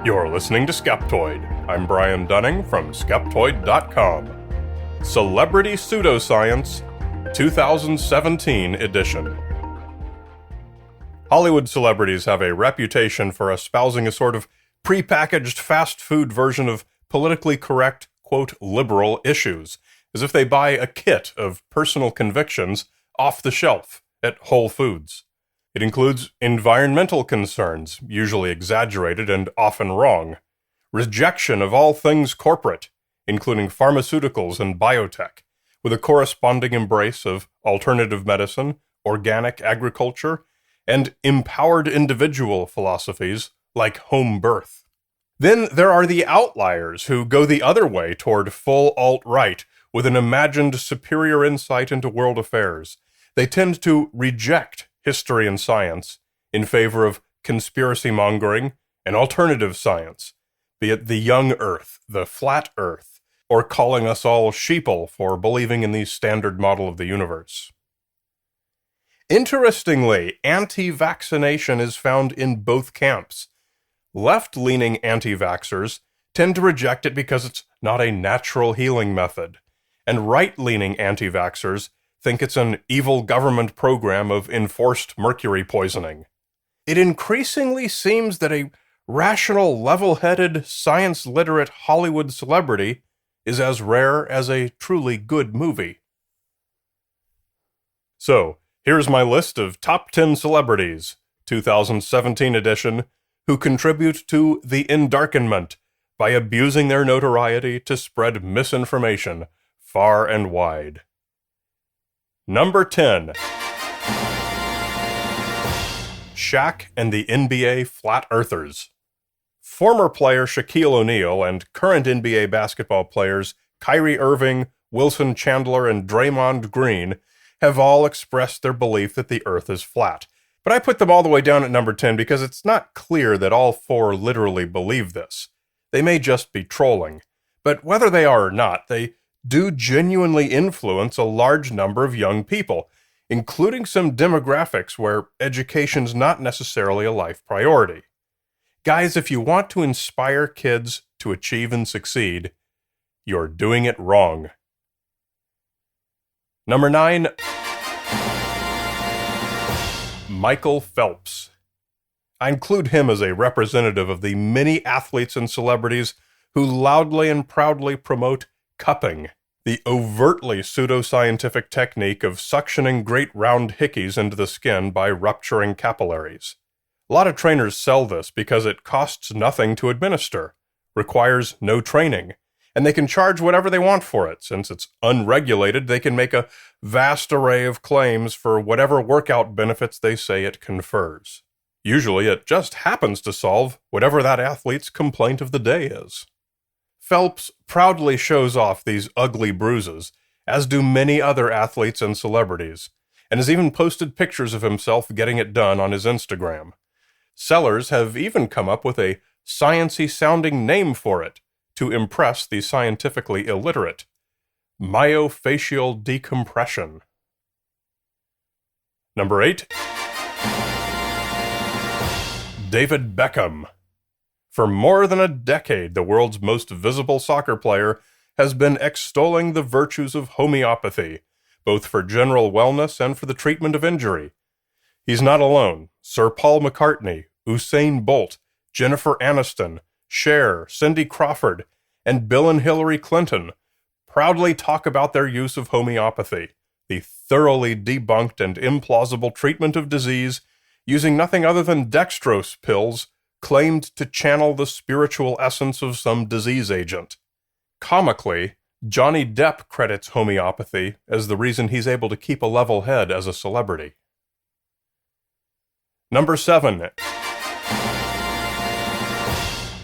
You're listening to Skeptoid. I'm Brian Dunning from Skeptoid.com. Celebrity Pseudoscience, 2017 edition. Hollywood celebrities have a reputation for espousing a sort of prepackaged fast food version of politically correct, quote, liberal issues, as if they buy a kit of personal convictions off the shelf at Whole Foods. It includes environmental concerns, usually exaggerated and often wrong, rejection of all things corporate, including pharmaceuticals and biotech, with a corresponding embrace of alternative medicine, organic agriculture, and empowered individual philosophies like home birth. Then there are the outliers who go the other way toward full alt-right with an imagined superior insight into world affairs. They tend to reject history and science in favor of conspiracy mongering and alternative science, be it the young earth, the flat earth, or calling us all sheeple for believing in the standard model of the universe. Interestingly, anti-vaccination is found in both camps. Left-leaning anti-vaxxers tend to reject it because it's not a natural healing method, and right-leaning anti-vaxxers think it's an evil government program of enforced mercury poisoning. It increasingly seems that a rational, level-headed, science-literate Hollywood celebrity is as rare as a truly good movie. So, here's my list of top 10 celebrities, 2017 edition, who contribute to the endarkenment by abusing their notoriety to spread misinformation far and wide. Number 10. Shaq and the NBA Flat Earthers. Former player Shaquille O'Neal and current NBA basketball players Kyrie Irving, Wilson Chandler, and Draymond Green have all expressed their belief that the Earth is flat. But I put them all the way down at number 10 because it's not clear that all four literally believe this. They may just be trolling. But whether they are or not, they do genuinely influence a large number of young people, including some demographics where education's not necessarily a life priority. Guys, if you want to inspire kids to achieve and succeed, you're doing it wrong. Number 9. Michael Phelps. I include him as a representative of the many athletes and celebrities who loudly and proudly promote cupping, the overtly pseudoscientific technique of suctioning great round hickeys into the skin by rupturing capillaries. A lot of trainers sell this because it costs nothing to administer, requires no training, and they can charge whatever they want for it. Since it's unregulated, they can make a vast array of claims for whatever workout benefits they say it confers. Usually it just happens to solve whatever that athlete's complaint of the day is. Phelps proudly shows off these ugly bruises, as do many other athletes and celebrities, and has even posted pictures of himself getting it done on his Instagram. Sellers have even come up with a sciencey-sounding name for it to impress the scientifically illiterate: myofascial decompression. Number 8. David Beckham. For more than a decade, the world's most visible soccer player has been extolling the virtues of homeopathy, both for general wellness and for the treatment of injury. He's not alone. Sir Paul McCartney, Usain Bolt, Jennifer Aniston, Cher, Cindy Crawford, and Bill and Hillary Clinton proudly talk about their use of homeopathy, the thoroughly debunked and implausible treatment of disease using nothing other than dextrose pills claimed to channel the spiritual essence of some disease agent. Comically, Johnny Depp credits homeopathy as the reason he's able to keep a level head as a celebrity. Number 7.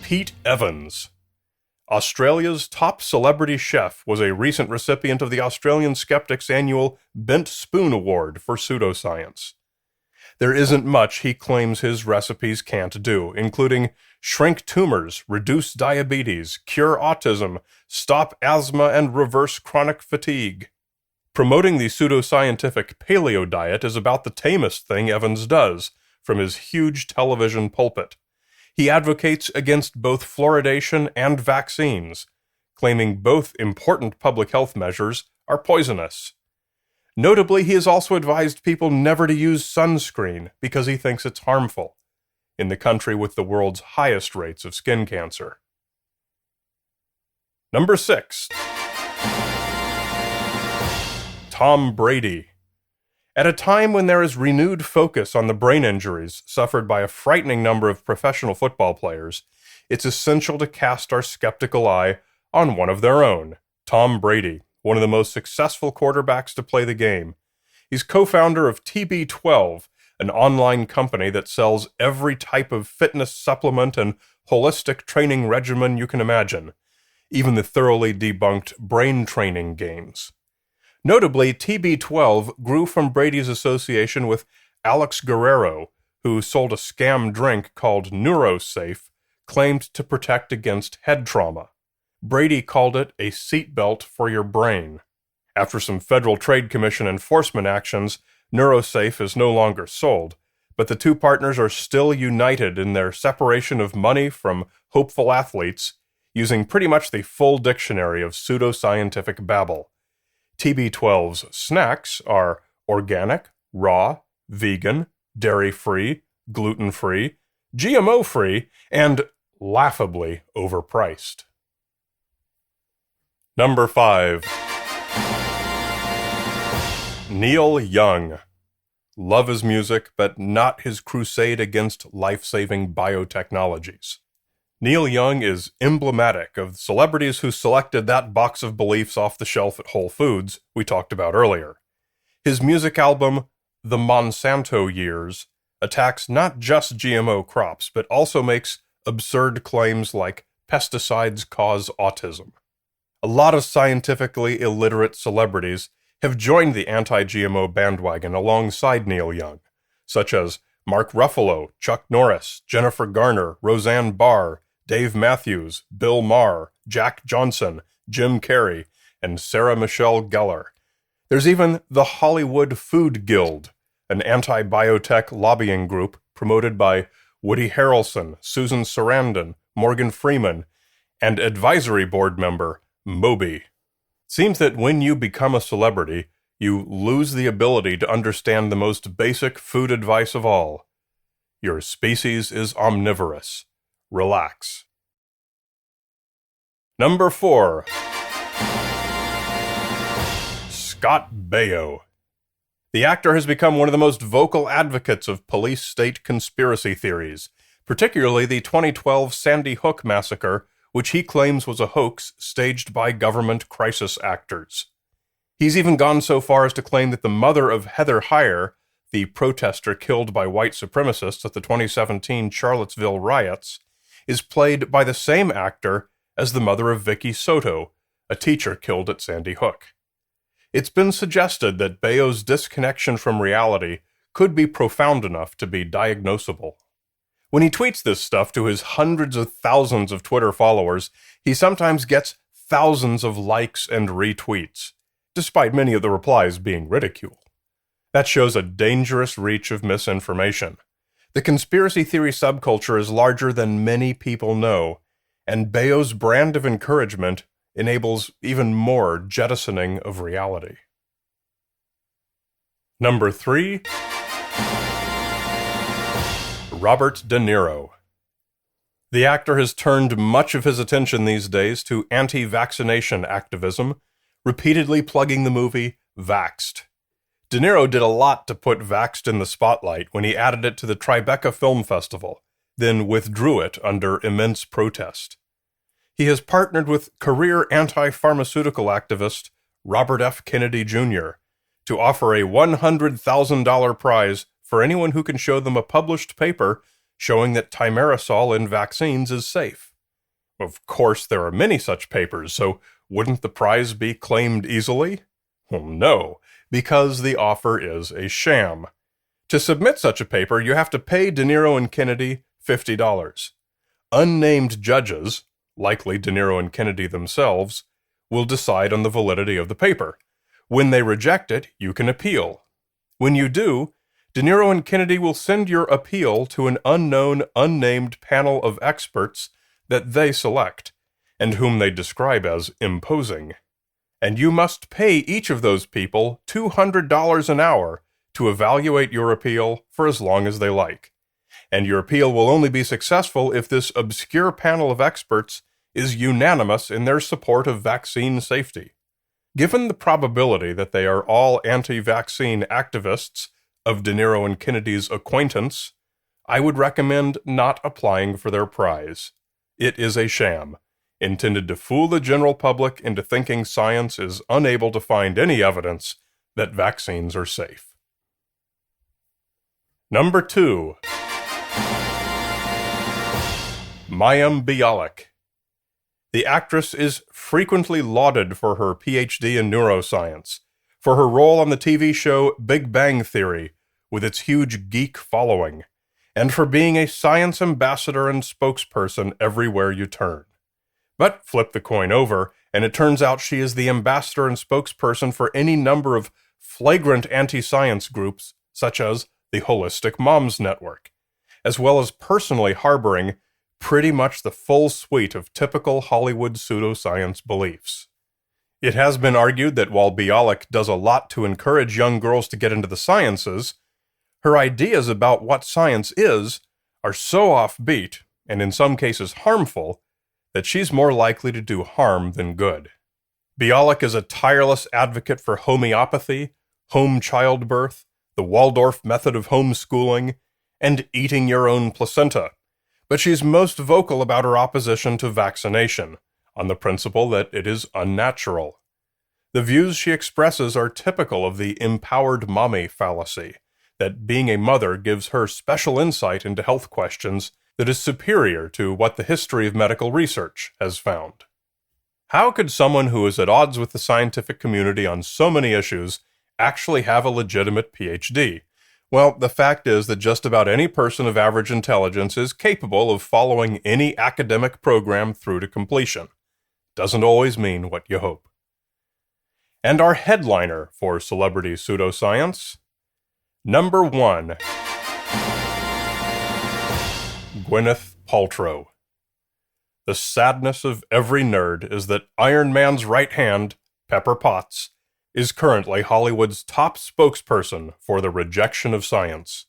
Pete Evans. Australia's top celebrity chef was a recent recipient of the Australian Skeptics' annual Bent Spoon Award for pseudoscience. There isn't much he claims his recipes can't do, including shrink tumors, reduce diabetes, cure autism, stop asthma, and reverse chronic fatigue. Promoting the pseudoscientific paleo diet is about the tamest thing Evans does, from his huge television pulpit. He advocates against both fluoridation and vaccines, claiming both important public health measures are poisonous. Notably, he has also advised people never to use sunscreen because he thinks it's harmful, in the country with the world's highest rates of skin cancer. Number 6. Tom Brady. At a time when there is renewed focus on the brain injuries suffered by a frightening number of professional football players, it's essential to cast our skeptical eye on one of their own, Tom Brady, one of the most successful quarterbacks to play the game. He's co-founder of TB12, an online company that sells every type of fitness supplement and holistic training regimen you can imagine, even the thoroughly debunked brain training games. Notably, TB12 grew from Brady's association with Alex Guerrero, who sold a scam drink called NeuroSafe, claimed to protect against head trauma. Brady called it a seatbelt for your brain. After some Federal Trade Commission enforcement actions, NeuroSafe is no longer sold, but the two partners are still united in their separation of money from hopeful athletes, using pretty much the full dictionary of pseudoscientific babble. TB12's snacks are organic, raw, vegan, dairy-free, gluten-free, GMO-free, and laughably overpriced. Number 5. Neil Young. Love his music, but not his crusade against life-saving biotechnologies. Neil Young is emblematic of celebrities who selected that box of beliefs off the shelf at Whole Foods we talked about earlier. His music album, The Monsanto Years, attacks not just GMO crops, but also makes absurd claims like pesticides cause autism. A lot of scientifically illiterate celebrities have joined the anti-GMO bandwagon alongside Neil Young, such as Mark Ruffalo, Chuck Norris, Jennifer Garner, Roseanne Barr, Dave Matthews, Bill Maher, Jack Johnson, Jim Carrey, and Sarah Michelle Gellar. There's even the Hollywood Food Guild, an anti-biotech lobbying group promoted by Woody Harrelson, Susan Sarandon, Morgan Freeman, and advisory board member Moby. It seems that when you become a celebrity, you lose the ability to understand the most basic food advice of all. Your species is omnivorous. Relax. Number 4. Scott Baio. The actor has become one of the most vocal advocates of police-state conspiracy theories, particularly the 2012 Sandy Hook massacre, which he claims was a hoax staged by government crisis actors. He's even gone so far as to claim that the mother of Heather Heyer, the protester killed by white supremacists at the 2017 Charlottesville riots, is played by the same actor as the mother of Vicky Soto, a teacher killed at Sandy Hook. It's been suggested that Baio's disconnection from reality could be profound enough to be diagnosable. When he tweets this stuff to his hundreds of thousands of Twitter followers, he sometimes gets thousands of likes and retweets, despite many of the replies being ridicule. That shows a dangerous reach of misinformation. The conspiracy theory subculture is larger than many people know, and Baio's brand of encouragement enables even more jettisoning of reality. Number 3. Robert De Niro. The actor has turned much of his attention these days to anti-vaccination activism, repeatedly plugging the movie Vaxxed. De Niro did a lot to put Vaxxed in the spotlight when he added it to the Tribeca Film Festival, then withdrew it under immense protest. He has partnered with career anti-pharmaceutical activist Robert F. Kennedy Jr. to offer a $100,000 prize for anyone who can show them a published paper showing that thimerosal in vaccines is safe. Of course, there are many such papers, so wouldn't the prize be claimed easily? Well, no, because the offer is a sham. To submit such a paper, you have to pay De Niro and Kennedy $50. Unnamed judges, likely De Niro and Kennedy themselves, will decide on the validity of the paper. When they reject it, you can appeal. When you do, De Niro and Kennedy will send your appeal to an unknown, unnamed panel of experts that they select, and whom they describe as imposing. And you must pay each of those people $200 an hour to evaluate your appeal for as long as they like. And your appeal will only be successful if this obscure panel of experts is unanimous in their support of vaccine safety. Given the probability that they are all anti-vaccine activists of De Niro and Kennedy's acquaintance, I would recommend not applying for their prize. It is a sham, intended to fool the general public into thinking science is unable to find any evidence that vaccines are safe. Number 2. Mayim Bialik. The actress is frequently lauded for her PhD in neuroscience, for her role on the TV show Big Bang Theory, with its huge geek following, and for being a science ambassador and spokesperson everywhere you turn. But flip the coin over, and it turns out she is the ambassador and spokesperson for any number of flagrant anti-science groups, such as the Holistic Moms Network, as well as personally harboring pretty much the full suite of typical Hollywood pseudoscience beliefs. It has been argued that while Bialik does a lot to encourage young girls to get into the sciences, her ideas about what science is are so offbeat, and in some cases harmful, that she's more likely to do harm than good. Bialik is a tireless advocate for homeopathy, home childbirth, the Waldorf method of homeschooling, and eating your own placenta. But she's most vocal about her opposition to vaccination, on the principle that it is unnatural. The views she expresses are typical of the empowered mommy fallacy, that being a mother gives her special insight into health questions that is superior to what the history of medical research has found. How could someone who is at odds with the scientific community on so many issues actually have a legitimate PhD? Well, the fact is that just about any person of average intelligence is capable of following any academic program through to completion. Doesn't always mean what you hope. And our headliner for celebrity pseudoscience. Number 1. Gwyneth Paltrow. The sadness of every nerd is that Iron Man's right hand, Pepper Potts, is currently Hollywood's top spokesperson for the rejection of science.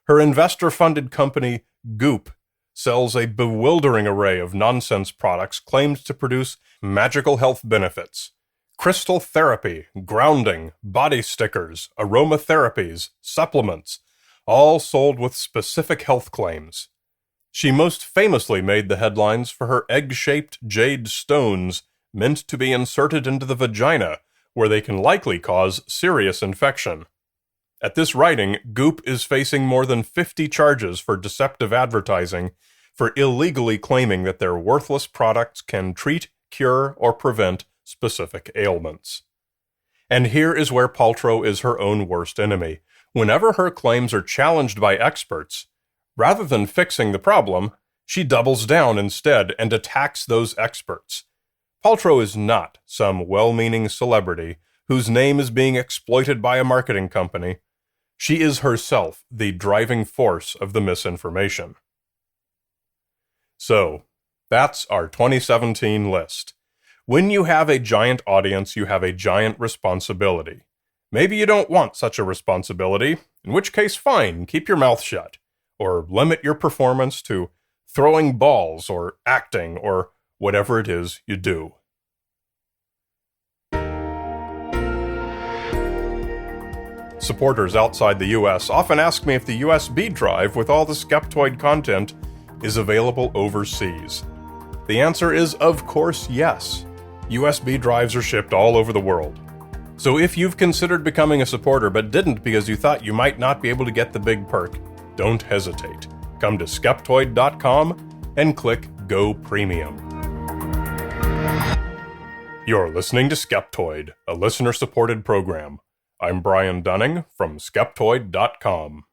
Her investor-funded company, Goop, sells a bewildering array of nonsense products claimed to produce magical health benefits. Crystal therapy, grounding, body stickers, aromatherapies, supplements, all sold with specific health claims. She most famously made the headlines for her egg-shaped jade stones meant to be inserted into the vagina, where they can likely cause serious infection. At this writing, Goop is facing more than 50 charges for deceptive advertising for illegally claiming that their worthless products can treat, cure, or prevent specific ailments. And here is where Paltrow is her own worst enemy. Whenever her claims are challenged by experts, rather than fixing the problem, she doubles down instead and attacks those experts. Paltrow is not some well-meaning celebrity whose name is being exploited by a marketing company. She is herself the driving force of the misinformation. So, that's our 2017 list. When you have a giant audience, you have a giant responsibility. Maybe you don't want such a responsibility, in which case fine, keep your mouth shut, or limit your performance to throwing balls or acting or whatever it is you do. Supporters outside the U.S. often ask me if the USB drive with all the Skeptoid content is available overseas. The answer is, of course, yes. USB drives are shipped all over the world. So if you've considered becoming a supporter but didn't because you thought you might not be able to get the big perk, don't hesitate. Come to Skeptoid.com and click Go Premium. You're listening to Skeptoid, a listener-supported program. I'm Brian Dunning from Skeptoid.com.